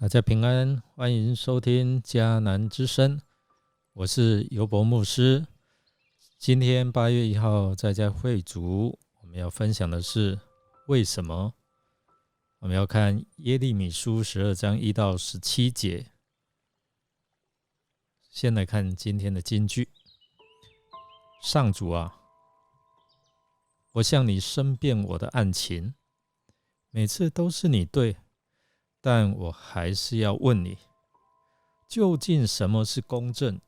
大家平安，欢迎收听迦南之声，我是尤伯牧师。今天8月1号在家会主，我们要分享的是为什么？我们要看耶利米书12章1到17节。先来看今天的金句：上主啊，我向你申辩我的案情，每次都是你对，但我还是要问你，究竟什么是公正？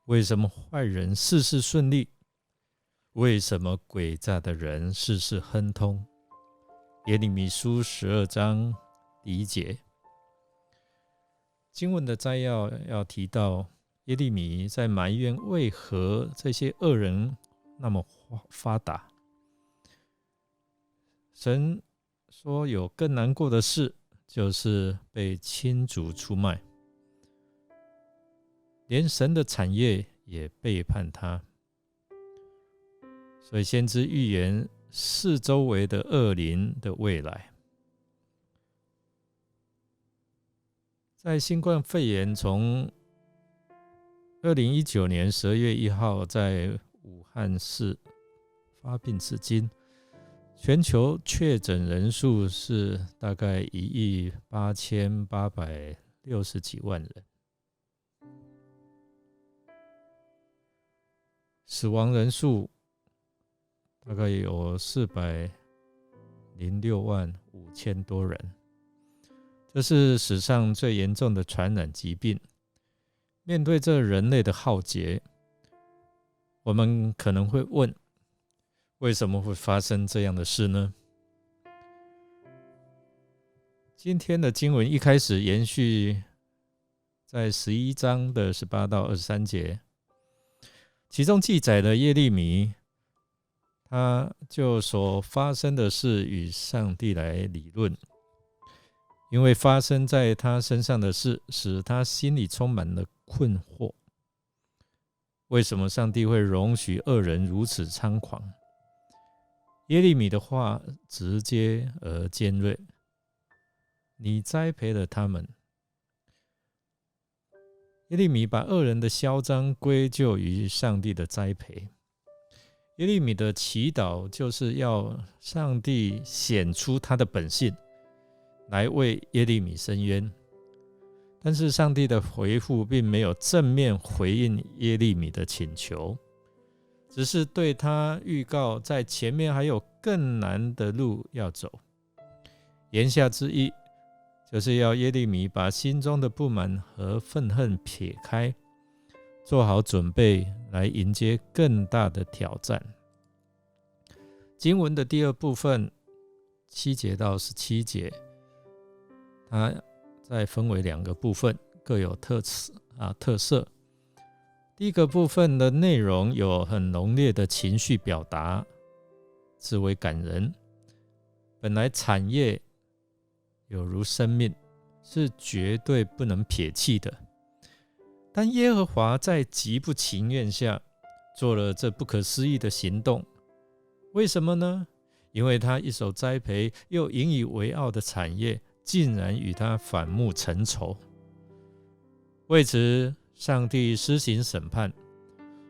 为什么坏人事事顺利？为什么诡诈的人事事亨通？耶利米书12章第1节。经文的摘要要提到，耶利米在埋怨为何这些恶人那么发达。神说有更难过的事，就是被亲族出卖，连神的产业也背叛他。所以先知预言四周围的恶灵的未来。在新冠肺炎从2019年12月1号在武汉市发病至今，全球确诊人数是大概18860几万人，死亡人数大概有406万5千多人，这是史上最严重的传染疾病。面对这人类的浩劫，我们可能会问，为什么会发生这样的事呢？今天的经文一开始延续在11章的18到23节，其中记载了耶利米他就所发生的事与上帝来理论，因为发生在他身上的事使他心里充满了困惑。为什么上帝会容许恶人如此猖狂？耶利米的话直接而尖锐，你栽培了他们。耶利米把恶人的嚣张归咎于上帝的栽培。耶利米的祈祷就是要上帝显出他的本性，来为耶利米伸冤。但是上帝的回复并没有正面回应耶利米的请求，只是对他预告在前面还有更难的路要走。言下之意，就是要耶利米把心中的不满和愤恨撇开，做好准备来迎接更大的挑战。经文的第二部分7节到17节，它再分为2个部分，各有特色。第一个部分的内容有很浓烈的情绪表达，至为感人。本来产业有如生命，是绝对不能撇弃的，但耶和华在极不情愿下做了这不可思议的行动。为什么呢？因为他一手栽培又引以为傲的产业竟然与他反目成仇。为此上帝施行审判，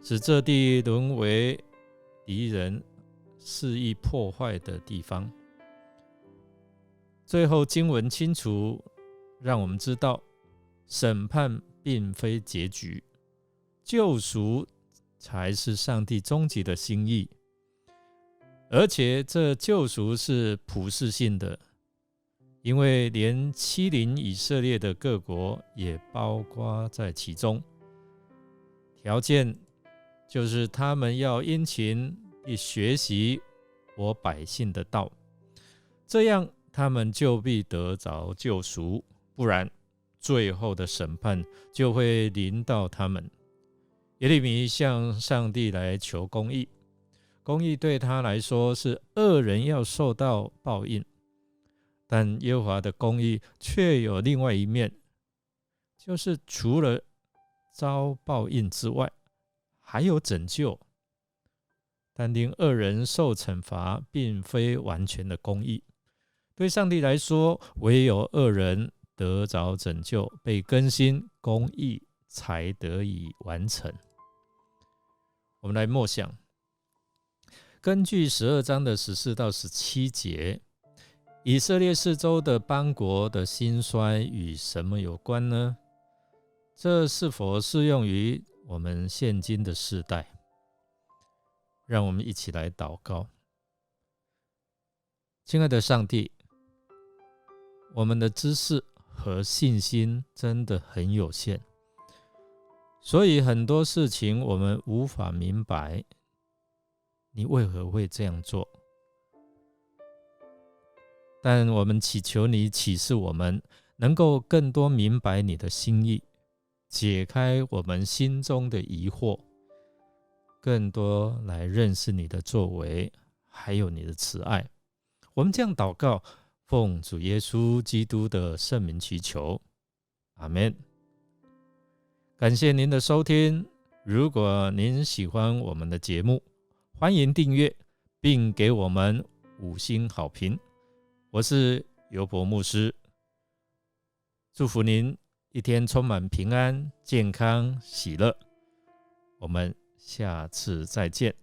使这地沦为敌人肆意破坏的地方。最后经文清楚让我们知道，审判并非结局，救赎才是上帝终极的心意。而且这救赎是普世性的，因为连欺凌以色列的各国也包括在其中。条件就是他们要殷勤地学习我百姓的道，这样他们就必得着救赎，不然最后的审判就会临到他们。耶利米向上帝来求公义，公义对他来说是恶人要受到报应，但耶和华的公义却有另外一面，就是除了遭报应之外，还有拯救。但令恶人受惩罚并非完全的公义，对上帝来说，唯有恶人得着拯救，被更新，公义才得以完成。我们来默想，根据12章的14到17节，以色列四周的邦国的兴衰与什么有关呢？这是否适用于我们现今的世代？让我们一起来祷告。亲爱的上帝，我们的知识和信心真的很有限，所以很多事情我们无法明白你为何会这样做。但我们祈求你启示我们，能够更多明白你的心意，解开我们心中的疑惑，更多来认识你的作为，还有你的慈爱。我们这样祷告，奉主耶稣基督的圣名祈求，阿们。感谢您的收听，如果您喜欢我们的节目，欢迎订阅并给我们5星好评。我是尤伯牧师，祝福您一天充满平安、健康、喜乐。我们下次再见。